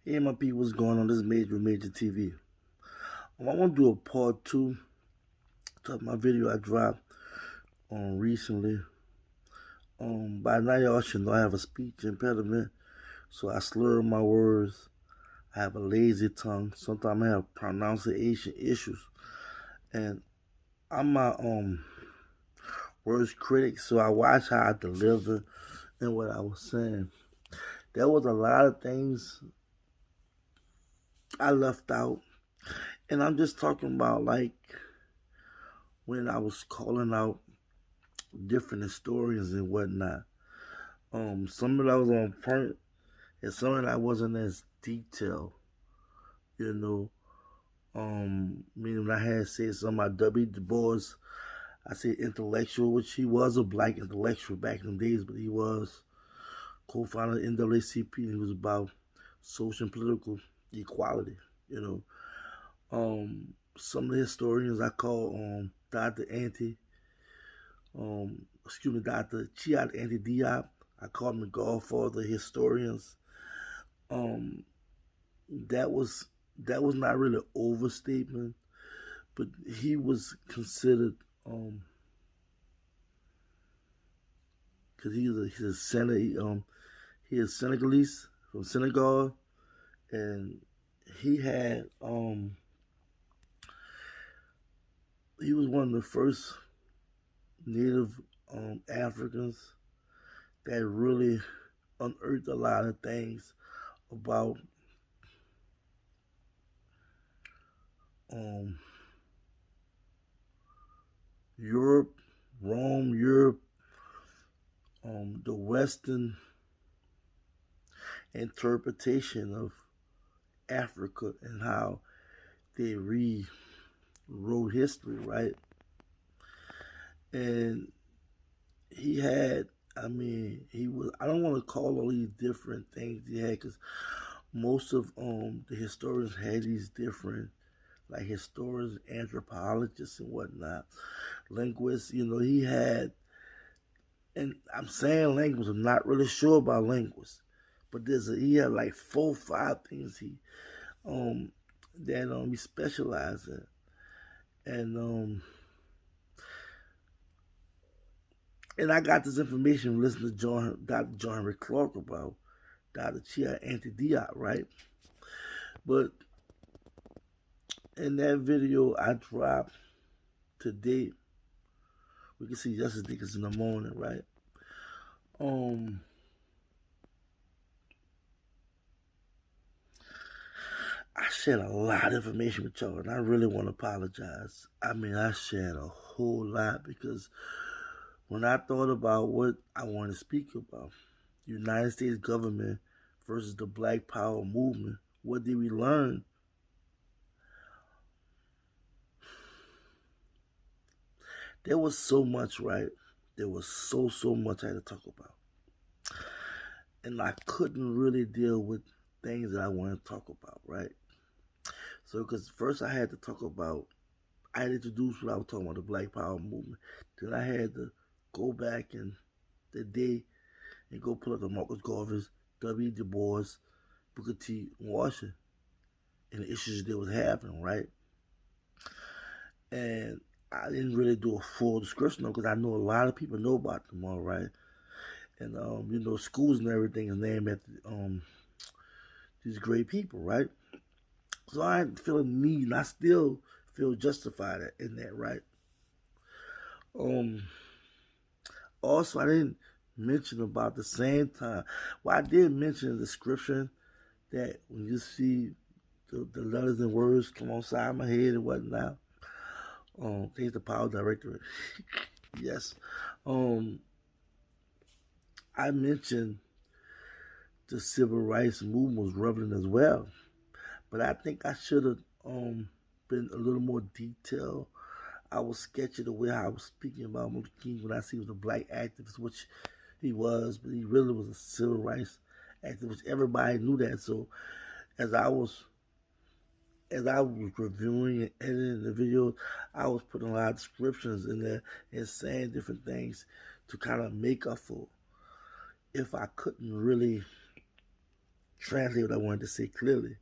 Hey my people, what's going on? This is Major TV. I want to do a part 2 to my video I dropped on recently. By now y'all should know I have a speech impediment, so I slur my words. I have a lazy tongue. Sometimes I have pronunciation issues, and I'm my worst critic. So I watch how I deliver and what I was saying. There was a lot of things I left out, and I'm just talking about like when I was calling out different historians and whatnot. Some of that was on point, and some of that wasn't as detailed. You know, meaning I had said something about W. Du Bois. I said intellectual, which he was a black intellectual back in the days, but he was co-founder of NAACP, and he was about social and political equality. You know, some of the historians I call Dr. Dr. Chiat Anti Diop. I call him the Godfather of historians. Um, that was not really an overstatement, but he was considered because he's a he is Senegalese from Senegal, and he had he was one of the first native Africans that really unearthed a lot of things about Europe, Europe, the Western interpretation of Africa and how they rewrote history, right? And he had, I don't want to call all these different things he had because most of the historians had these different, like historians, anthropologists, and whatnot, linguists. You know, he had, and I'm saying linguists. I'm not really sure about linguists, but he had like 4 or 5 things he he specialized in, and I got this information from listening to Dr. John Henry Clark about Dr. Chia Anti Diop, right? But in that video I dropped today, we can see Justice Dickens in the morning, right? I shared a lot of information with y'all, and I really want to apologize. I shared a whole lot because when I thought about what I want to speak about, the United States government versus the Black Power movement, what did we learn? There was so much, right? There was so much I had to talk about. And I couldn't really deal with things that I wanted to talk about, right? So, because first I had to introduce what I was talking about, the Black Power movement. Then I had to go back in the day and go pull up the Marcus Garvey's, W. Du Bois, Booker T. Washington, and the issues that was happening, right? And I didn't really do a full description because I know a lot of people know about them, all right? And you know, schools and everything is named after these great people, right? So I didn't feel a need, and I still feel justified in that, right? Also, I didn't mention about the same time. Well, I did mention in the description that when you see the letters and words come on side of my head and whatnot, thanks to Power Directorate. Yes. I mentioned the civil rights movement was relevant as well. But I think I should have been a little more detailed. I was sketchy the way I was speaking about Luther King when I see he was a black activist, which he was, but he really was a civil rights activist. Everybody knew that. So as I was reviewing and editing the videos, I was putting a lot of descriptions in there and saying different things to kind of make up for if I couldn't really translate what I wanted to say clearly.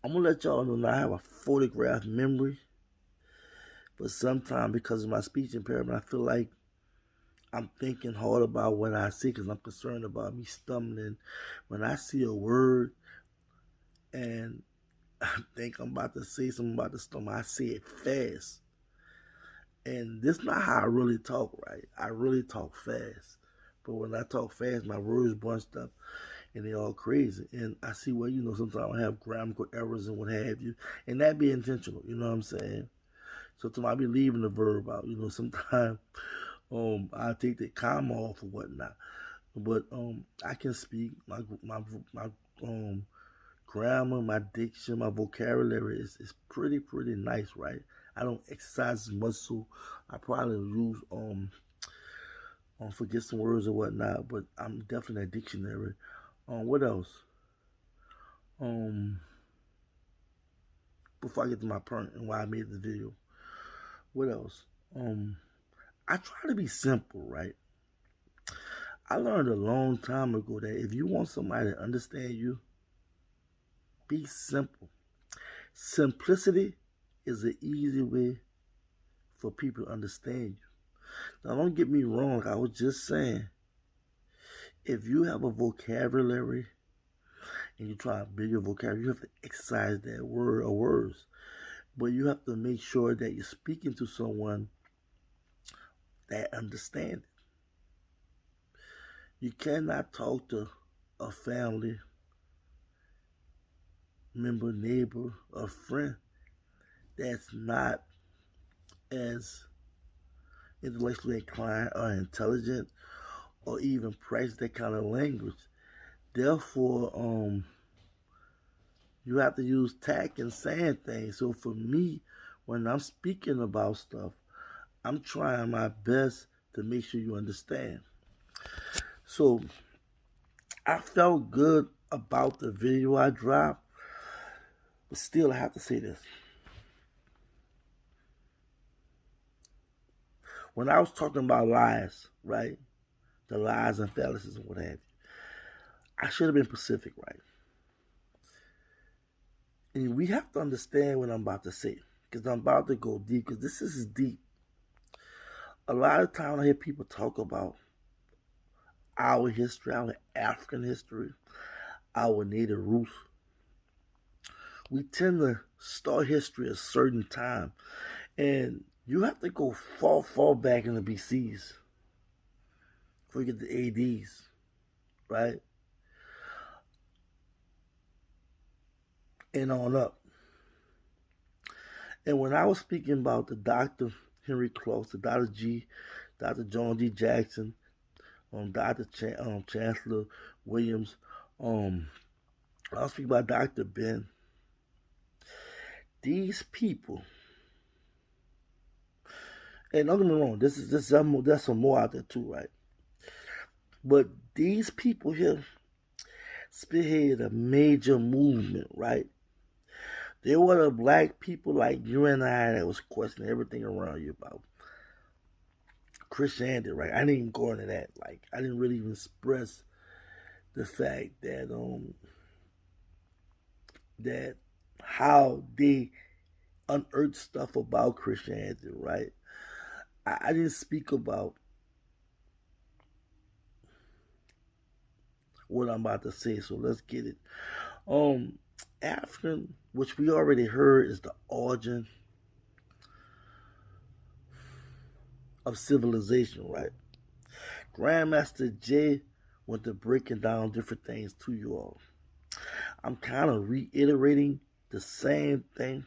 I'm gonna let y'all know that I have a photograph memory, but sometimes because of my speech impairment, I feel like I'm thinking hard about what I say because I'm concerned about me stumbling. When I see a word and I think I'm about to say something about the stomach, I say it fast. And this is not how I really talk, right? I really talk fast. But when I talk fast, my words bunched up and they all crazy. And I see where, sometimes I have grammatical errors and what have you. And that be intentional, you know what I'm saying? Sometimes I be leaving the verb out, sometimes I take the comma off or whatnot. But I can speak my grammar, my diction, my vocabulary is pretty nice, right? I don't exercise muscle. I probably use forget some words or whatnot, but I'm definitely a dictionary. What else? Um, Before I get to my point and why I made the video, what else? I try to be simple, right? I learned a long time ago that if you want somebody to understand you, be simple. Simplicity is an easy way for people to understand you. Now, don't get me wrong. I was just saying, if you have a vocabulary and you try to build your vocabulary, you have to exercise that word or words. But you have to make sure that you're speaking to someone that understands it. You cannot talk to a family member, neighbor, or friend that's not as intellectually inclined or intelligent or even practice that kind of language. Therefore, you have to use tact and saying things. So for me, when I'm speaking about stuff, I'm trying my best to make sure you understand. So I felt good about the video I dropped, but still I have to say this. When I was talking about lies, right? The lies and fallacies and what have you, I should have been specific, right? And we have to understand what I'm about to say, because I'm about to go deep, because this is deep. A lot of times I hear people talk about our history, our African history, our native roots. We tend to start history at a certain time, and you have to go far back in the BCs before you get the ADs, right? And on up. And when I was speaking about the Dr. Henry Close, the Dr. G, Dr. John G. Jackson, Dr. Chancellor Williams, I was speaking about Dr. Ben. These people, and don't get me wrong, there's some more out there too, right? But these people here spearheaded a major movement, right? They were the black people like you and I that was questioning everything around you about Christianity, right? I didn't even go into that. Like, I didn't really even express the fact that that how they unearthed stuff about Christianity, right? I didn't speak about what I'm about to say, so let's get it. African, which we already heard, is the origin of civilization, right? Grandmaster Jay went to breaking down different things to you all. I'm kind of reiterating the same thing,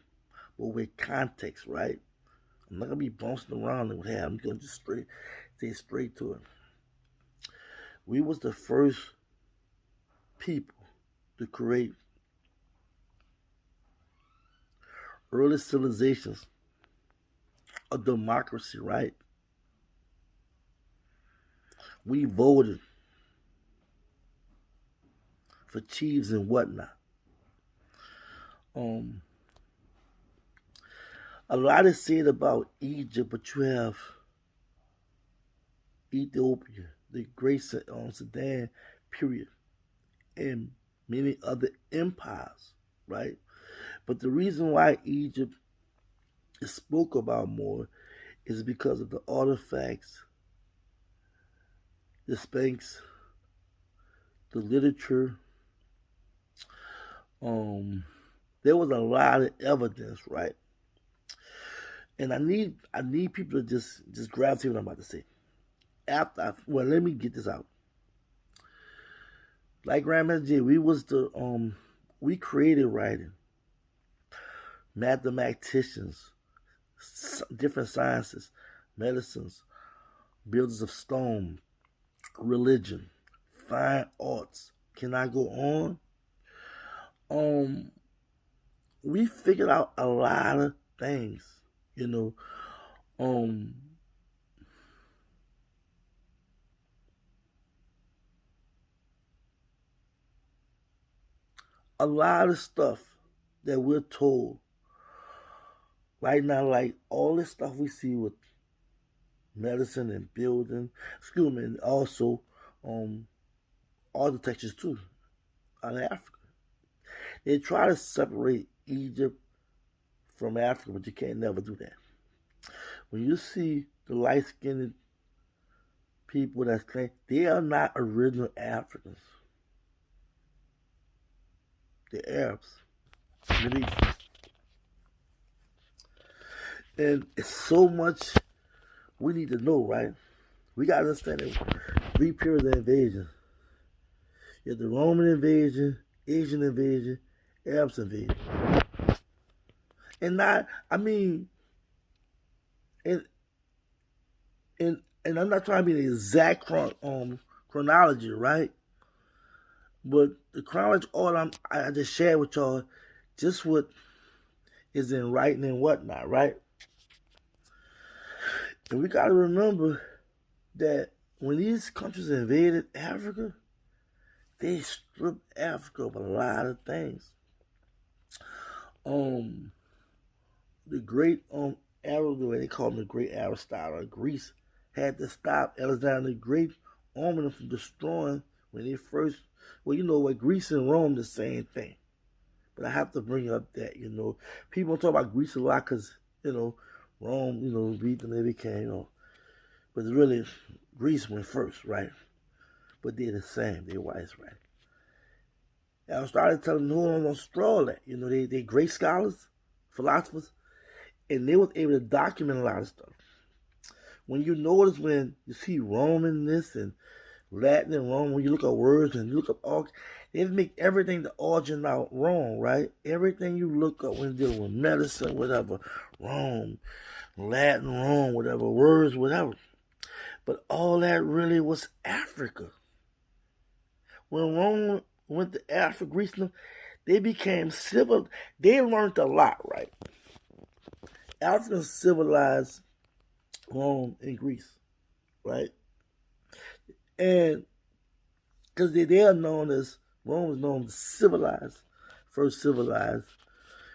but with context, right? I'm not gonna be bouncing around and hey, I'm gonna just stay straight to it. We was the first people to create early civilizations, a democracy, right? We voted for chiefs and whatnot. A lot is said about Egypt, but you have Ethiopia, the Great Sudan period, and many other empires, right? But the reason why Egypt is spoke about more is because of the artifacts, the Sphinx, the literature. Um, there was a lot of evidence, right? And I need people to just gravitate what I'm about to say. Well, let me get this out. Like Grandmaster J, we created writing, mathematicians, different sciences, medicines, builders of stone, religion, fine arts. Can I go on? Um, we figured out a lot of things, you know. Um, a lot of stuff that we're told right now, like all this stuff we see with medicine and building, excuse me, and also um architectures too out of Africa. They try to separate Egypt from Africa, but you can't never do that. When you see the light skinned people that's claim they are not original Africans. They're Arabs. And it's so much we need to know, right? We gotta understand it. Three periods of invasion. You have the Roman invasion, Asian invasion, Arabs invasion. And not I mean and and I'm not trying to be the exact chronology, right? But the chronology all I just shared with y'all just what is in writing and whatnot, right? And we gotta remember that when these countries invaded Africa, they stripped Africa of a lot of things. Um, the great Arab, the way they call him the Great Aristotle, Greece had to stop Alexander the Great arming them from destroying when they first. Well, you know what, Greece and Rome the same thing. But I have to bring up that people talk about Greece a lot because Rome beat them, they became but it's really Greece went first, right? But they're the same, they're whites, right? And I started telling them no, don't straw that. They great scholars, philosophers, and they was able to document a lot of stuff. When you notice when you see Roman this and Latin and Rome, when you look up words and you look up all, they make everything the origin out wrong, right? Everything you look up when you're dealing with medicine, whatever, Rome, Latin, Rome, whatever, words, whatever. But all that really was Africa. When Rome went to Africa, Greece, they became civil. They learned a lot, right? Africans civilized Rome and Greece, right? And because they are known as, Rome is known as first civilized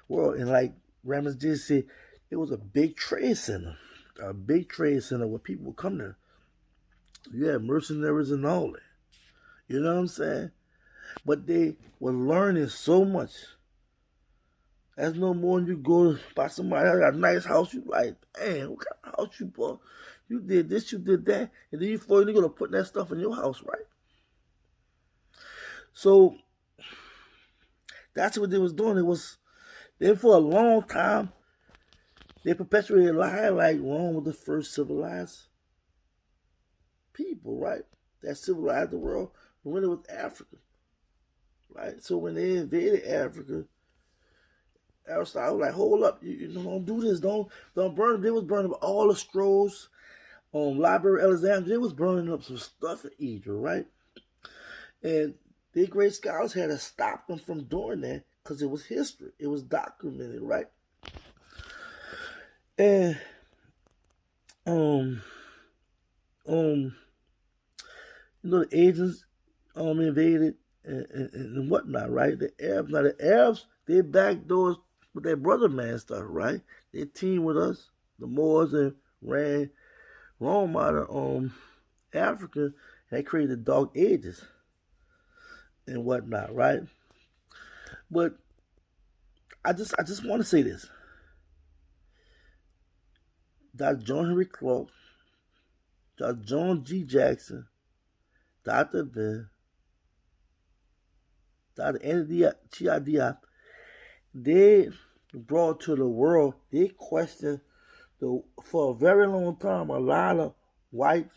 world. And like Ramses just said, it was a big trade center where people would come there. You had mercenaries and all that. You know what I'm saying? But they were learning so much. That's no more than you go by somebody that got a nice house. You like, damn, what kind of house you bought? You did this, you did that, and then you're going to put that stuff in your house, right? So that's what they was doing. It was then for a long time. They perpetuated a lie like Rome was the first civilized people, right? That civilized the world when it was Africa, right? So when they invaded Africa, Aristotle was like, hold up, you don't do this, don't burn. They was burning up all the scrolls Library of Alexandria. They was burning up some stuff in Egypt, right? And the great scholars had to stop them from doing that because it was history. It was documented, right? And the Asians invaded and whatnot, right? The Arabs, they backdoors with their brother man stuff, right? They teamed with us, the Moors, and ran Rome out of Africa. And they created the Dark Ages and whatnot, right? But I just want to say this: Dr. John Henry Clark, Dr. John G. Jackson, Dr. Ben, Dr. Anthony Chiadiap, they brought to the world. They questioned for a very long time. A lot of white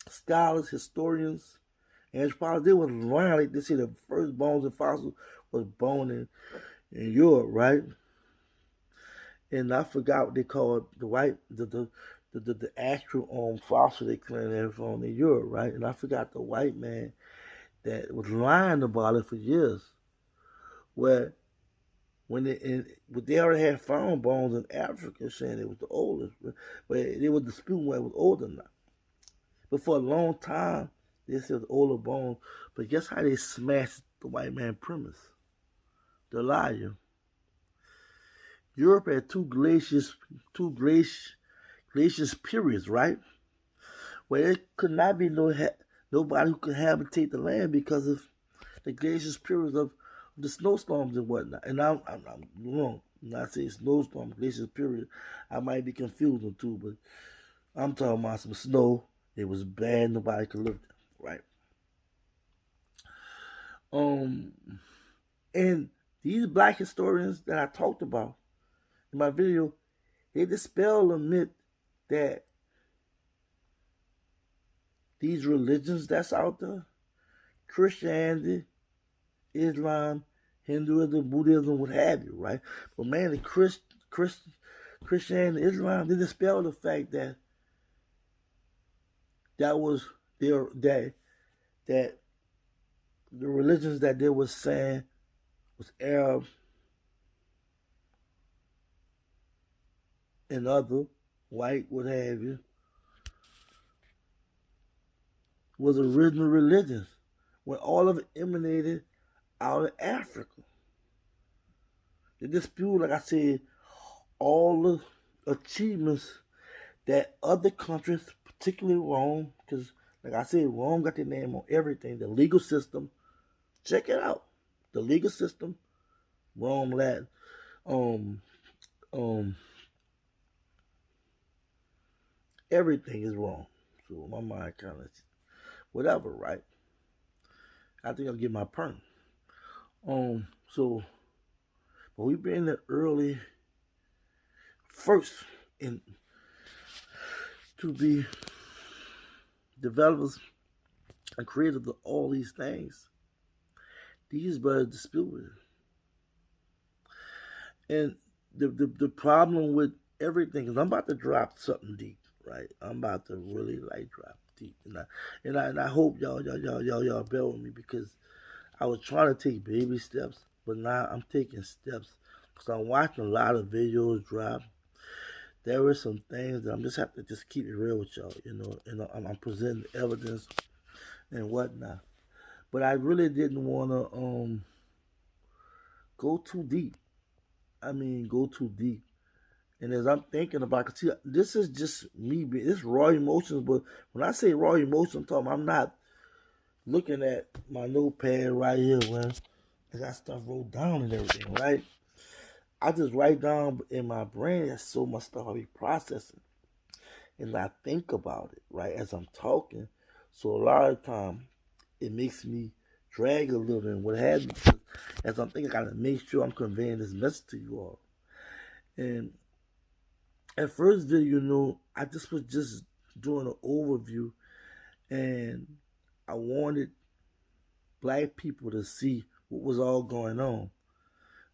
scholars, historians, anthropologists, they was lying. Like they say the first bones and fossils was born in Europe, right? And I forgot what they called the white the actual fossil they claimed they found in Europe, right? And I forgot the white man that was lying about it for years. Where they already had found bones in Africa saying it was the oldest, but they were disputing whether it was old or not. But for a long time, they said older bones. But guess how they smashed the white man premise? The liar. Europe had two glaciers periods, right? Where there could not be nobody who could habitate the land because of the glaciers periods of the snowstorms and whatnot. And I'm wrong. I'm not saying snowstorm, glaciers period. I might be confusing too, but I'm talking about some snow. It was bad. Nobody could live there, right? And these black historians that I talked about in my video, they dispel the myth that these religions that's out there, Christianity, Islam, Hinduism, Buddhism, what have you, right? But man, the Christianity, Islam, they dispel the fact that was their that the religions that they were saying was Arab and other white, what have you, was original religions when all of it emanated out of Africa. They dispute, like I said, all the achievements that other countries, particularly Rome, because like I said, Rome got their name on everything. The legal system, check it out. The legal system, Rome, Latin, everything is wrong. So my mind kind of whatever, right? I think I'll get my perm. So, but we've been in the early first in to be developers and creators of all these things. These brothers disputed. And the problem with everything is I'm about to drop something deep, right? I'm about to really like drop deep, and I hope y'all bear with me because I was trying to take baby steps, but now I'm taking steps because I'm watching a lot of videos drop. There were some things that I'm just have to just keep it real with y'all, and I'm presenting evidence and whatnot. But I really didn't want to go too deep. I mean, go too deep. And as I'm thinking about, cause see, this is just me. It's raw emotions, but when I say raw emotions, I'm not looking at my notepad right here, man. I got stuff wrote down and everything, right? I just write down in my brain. There's so much stuff I be processing, and I think about it, right, as I'm talking. So a lot of time, it makes me drag a little and what have you. As I'm thinking, I gotta make sure I'm conveying this message to you all. And at first video, I just was just doing an overview, and I wanted black people to see what was all going on.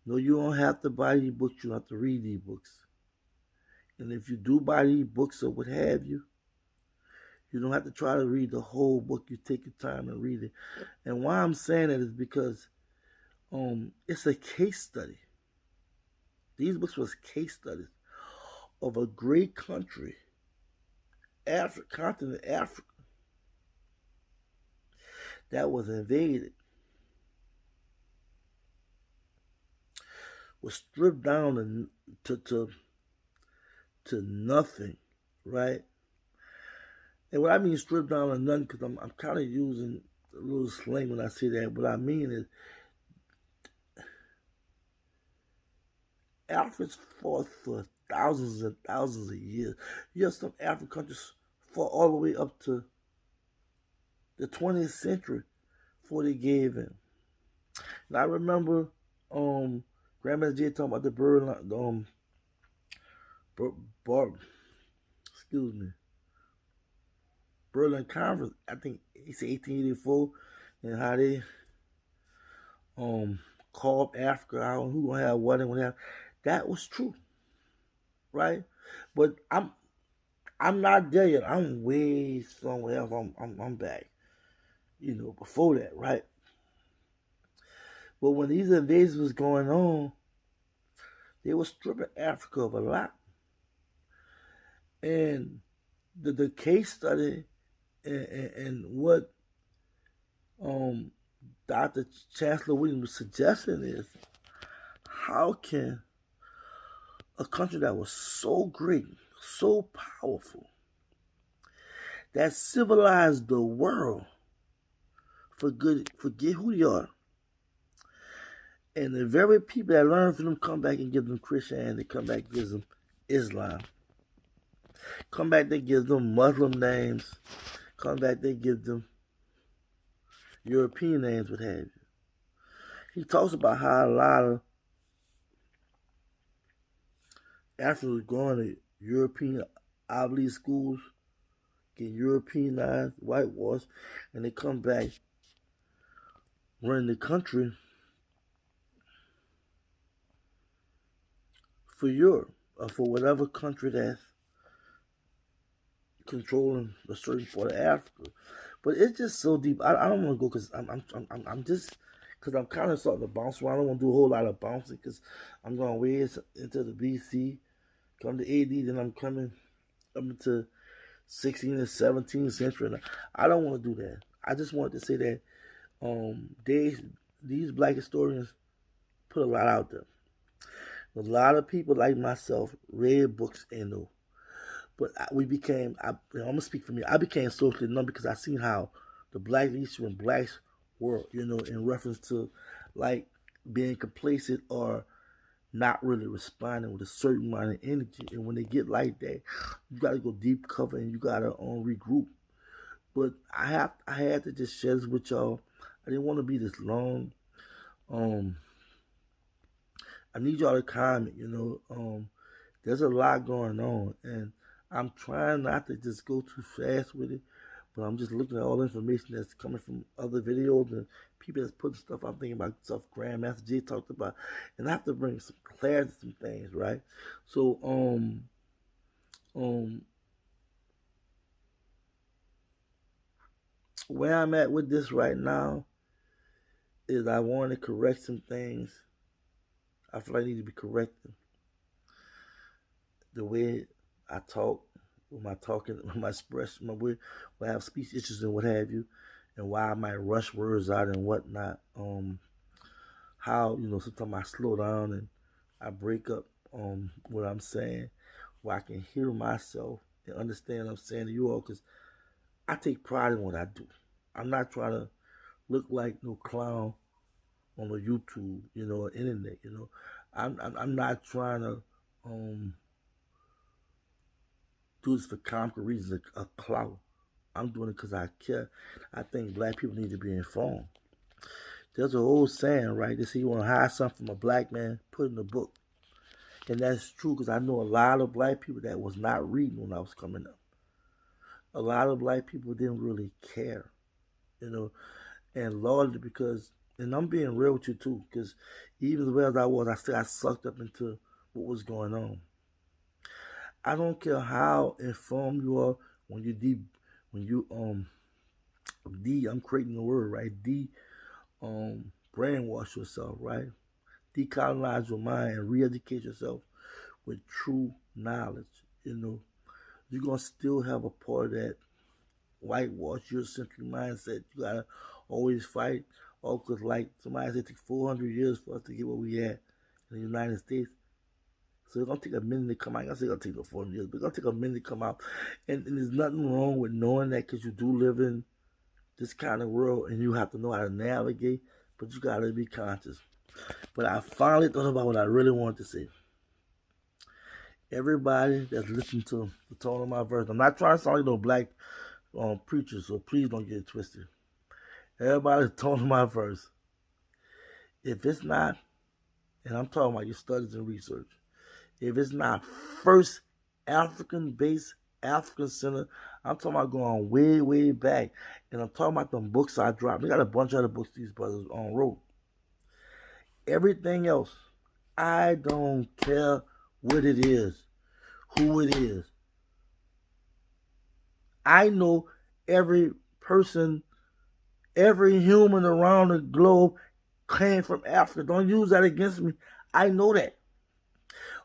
No, you don't have to buy these books, you don't have to read these books. And if you do buy these books or what have you, you don't have to try to read the whole book. You take your time and read it. And why I'm saying that is because it's a case study. These books was case studies of a great country, continent Africa, that was invaded, was stripped down to nothing, right? And what I mean stripped down to nothing, because I'm kind of using a little slang when I say that. What I mean is Africans fought for thousands and thousands of years. You have some African countries fought all the way up to the 20th century before they gave in. And I remember Grandma's J talking about the Berlin, Bar, Bar, excuse me, Berlin Conference. I think he said 1884, and how they um called Africa out, who gonna have what and what have. That was true, right? But I'm not there yet. I'm way somewhere else. I'm back. Before that, right? But when these invasions was going on, they were stripping Africa of a lot. And the case study and what um Dr. Chancellor Williams was suggesting is, how can a country that was so great, so powerful, that civilized the world, forget who they are, and the very people that learn from them come back and give them Christianity, come back and give them Islam, come back they give them Muslim names, come back they give them European names, what have you. He talks about how a lot of Africans going to European Ivy schools, get Europeanized, whitewashed, and they come back running the country for Europe or for whatever country that's controlling a certain part of Africa. But it's just so deep. I don't want to go because I'm just because I'm kind of starting to bounce around. I don't want to do a whole lot of bouncing because I'm going way into the BC, come to AD, then I'm coming up into 16th and 17th century. And I don't want to do that. I just wanted to say that these black historians put a lot out there. A lot of people like myself read books and know. But I'm going to speak for me, I became socially numb because I seen how the black leaders and blacks were, in reference to like being complacent or not really responding with a certain amount of energy. And when they get like that, you got to go deep cover and you got to regroup. But I had to just share this with y'all. I didn't want to be this long. I need y'all to comment, there's a lot going on, and I'm trying not to just go too fast with it, but I'm just looking at all the information that's coming from other videos and people that's putting stuff. I'm thinking about stuff Grandmaster J talked about, and I have to bring some clarity to some things, right? So, where I'm at with this right now is I want to correct some things. I feel like I need to be corrected. The way I talk, with my talking, with my expression, my way, when I have speech issues and what have you, and why I might rush words out and whatnot. How, sometimes I slow down and I break up what I'm saying, where I can hear myself and understand what I'm saying to you all, because I take pride in what I do. I'm not trying to look like no clown on the YouTube, or internet, I'm not trying to do this for comical reasons, a clout. I'm doing it because I care. I think black people need to be informed. There's an old saying, right? They say you want to hide something from a black man, put it in a book. And that's true because I know a lot of black people that was not reading when I was coming up. A lot of black people didn't really care, and largely because, and I'm being real with you too, because even as well as I was, I still got sucked up into what was going on. I don't care how informed you are when I'm creating the word, right? Brainwash yourself, right? Decolonize your mind and re-educate yourself with true knowledge. You're gonna still have a part of that whitewash Eurocentric mindset. You gotta always fight. All because, like somebody said, it took 400 years for us to get where we at in the United States. So it's gonna take a minute to come out. I say it's gonna take 400 years, but it's gonna take a minute to come out. And there's nothing wrong with knowing that, because you do live in this kind of world and you have to know how to navigate, but you gotta be conscious. But I finally thought about what I really wanted to say. Everybody that's listening to the tone of my verse, I'm not trying to sound like no black preacher, so please don't get it twisted. Everybody that's tone of my verse, if it's not, and I'm talking about your studies and research, if it's not first African-based, African center, I'm talking about going way, way back. And I'm talking about them books I dropped. We got a bunch of other books these brothers wrote. Everything else, I don't care what it is, who it is. I know every person, every human around the globe came from Africa. Don't use that against me. I know that.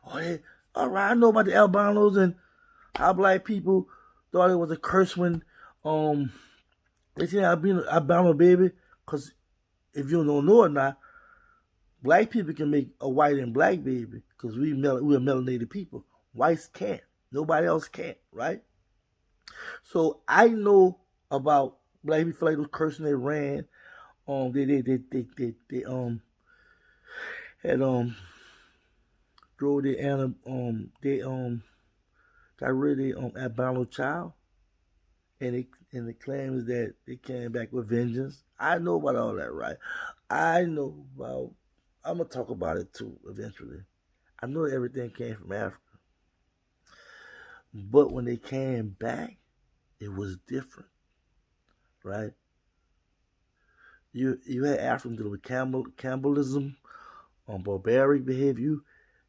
All right, I know about the albinos and how black people thought it was a curse when they said albino baby. Because if you don't know or not, black people can make a white and black baby because we're melanated people. Whites can't. Nobody else can't, right? So I know about black people feel like those cursing they ran. They had drove their they got rid of their albino child, and the claim is that they came back with vengeance. I know about all that, right? I know about. I'm gonna talk about it too eventually. I know everything came from Africa, but when they came back, it was different, right? You had Africans dealing with cannibalism, barbaric behavior.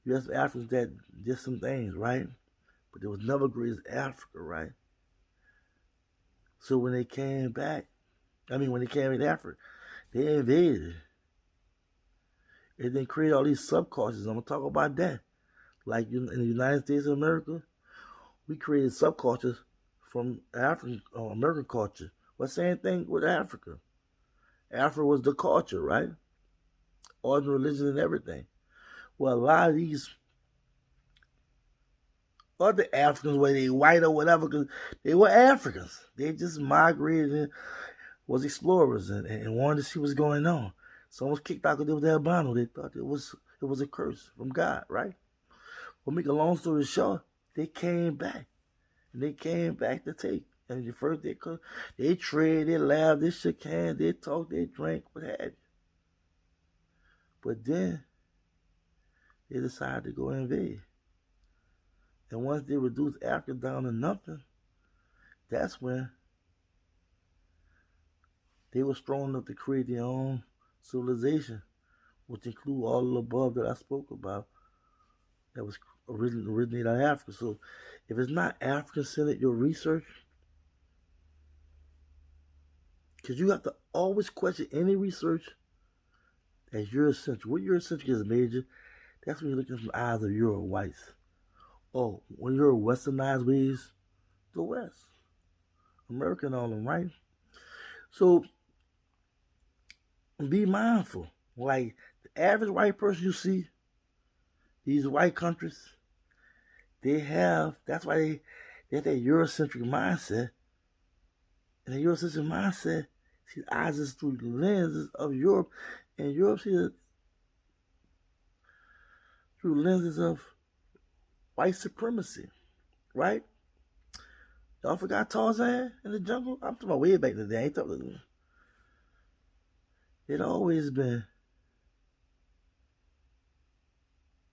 You had some Africans that did some things, right? But there was never great as Africa, right? So when they came back, when they came in Africa, they invaded. It then created all these subcultures. I'm gonna talk about that. Like in the United States of America, we created subcultures from African American culture. Well, same thing with Africa. Africa was the culture, right? All the religion and everything. Well, a lot of these other Africans, whether they white or whatever, because they were Africans. They just migrated and was explorers and wanted to see what's going on. Someone was kicked out because they was albino. They thought it was a curse from God, right? Well, make a long story short, they came back. And they came back to take. And the first they traded, they laughed, they shook hands, they talked, they drank, what have you. But then they decided to go invade. And once they reduced Africa down to nothing, that's when they were strong enough to create their own civilization, which include all the above that I spoke about that was originated out of Africa. So if it's not African-centered, your research, because you have to always question any research as Eurocentric. What Eurocentric is major, that's when you're looking from the eyes of Euro whites. Oh, when you're westernized ways, the West. American all them, right? So be mindful. Like the average white person you see, these white countries, that's why they have that Eurocentric mindset. And the Eurocentric mindset sees eyes through the lenses of Europe, and Europe sees it through lenses of white supremacy, right? Y'all forgot Tarzan in the jungle? I'm talking about way back in the day. I ain't talking. It always been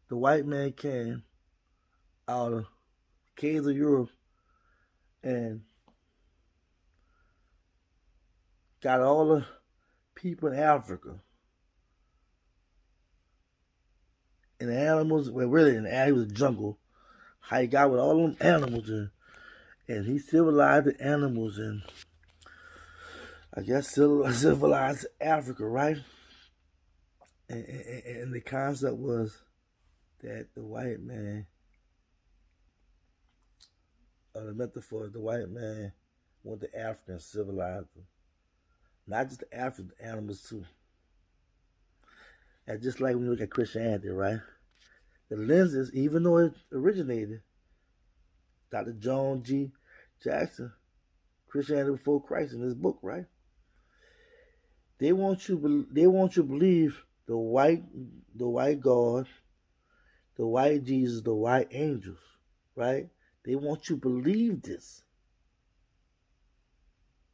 the white man came out of caves of Europe and got all the people in Africa and the animals. Well, really, it was a jungle. How he got with all them animals and he civilized the animals and I guess civilized Africa, right? And the concept was that the white man, or the metaphor, the white man went to Africa and civilized them. Not just the African animals too. And just like when you look at Christianity, right? The lenses, even though it originated, Dr. John G. Jackson, Christianity Before Christ, in his book, right? They want you to believe the white God, the white Jesus, the white angels. right? They want you to believe this.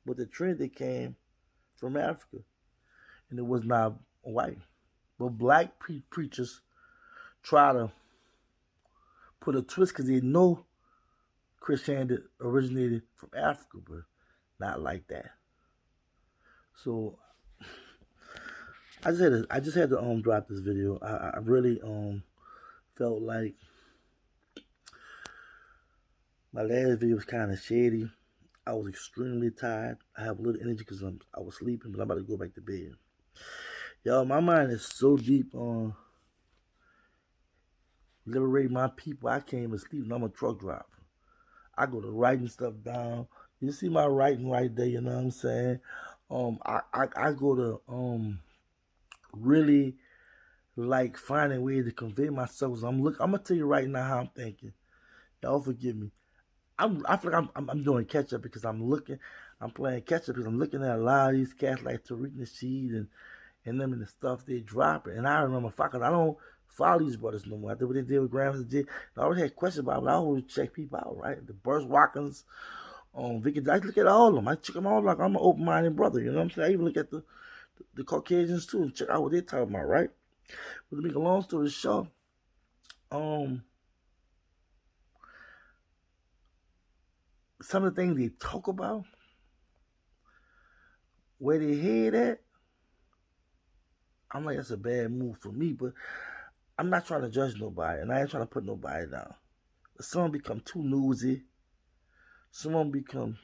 But the Trinity came from Africa, and it was not white. But black preachers try to put a twist because they know Christianity originated from Africa, but not like that. So I just had to drop this video. I really felt like my last video was kind of shady. I was extremely tired. I have a little energy because I was sleeping, but I'm about to go back to bed. Y'all, my mind is so deep on liberating my people. I can't even sleep and I'm a truck driver. I go to writing stuff down. You see my writing right there, you know what I'm saying? I go to really like finding ways to convey myself. So I'm gonna tell you right now how I'm thinking. Y'all forgive me. I feel like I'm doing catch up because I'm playing catch up because I'm looking at a lot of these cats like Tariq Nasheed and them and the stuff they dropping. And I remember, cause I don't follow these brothers no more. I did what they did with Grams and J. I always had questions about it, but I always check people out, right? The Burst Watkins, Vicky, I look at all of them. I check them all like I'm an open-minded brother, you know what I'm saying? I even look at the Caucasians too and check out what they're talking about, right? But to make a long story short, some of the things they talk about, where they head at, I'm like, that's a bad move for me, but I'm not trying to judge nobody, and I ain't trying to put nobody down. But some become too newsy. Some become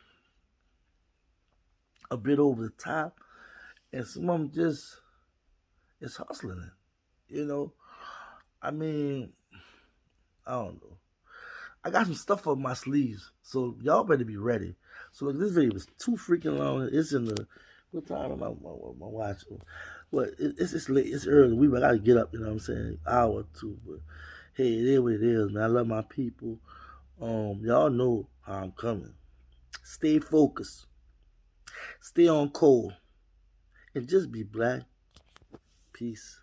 a bit over the top, and some of them just is hustling it. You know, I mean, I don't know. I got some stuff up my sleeves, so y'all better be ready. So look, this video is too freaking long. It's in the what time am I my watch? Well, it's late. It's early. We gotta get up. You know what I'm saying? Hour or two. But hey, it is what it is, man. I love my people. Y'all know how I'm coming. Stay focused. Stay on cold. And just be black. Peace.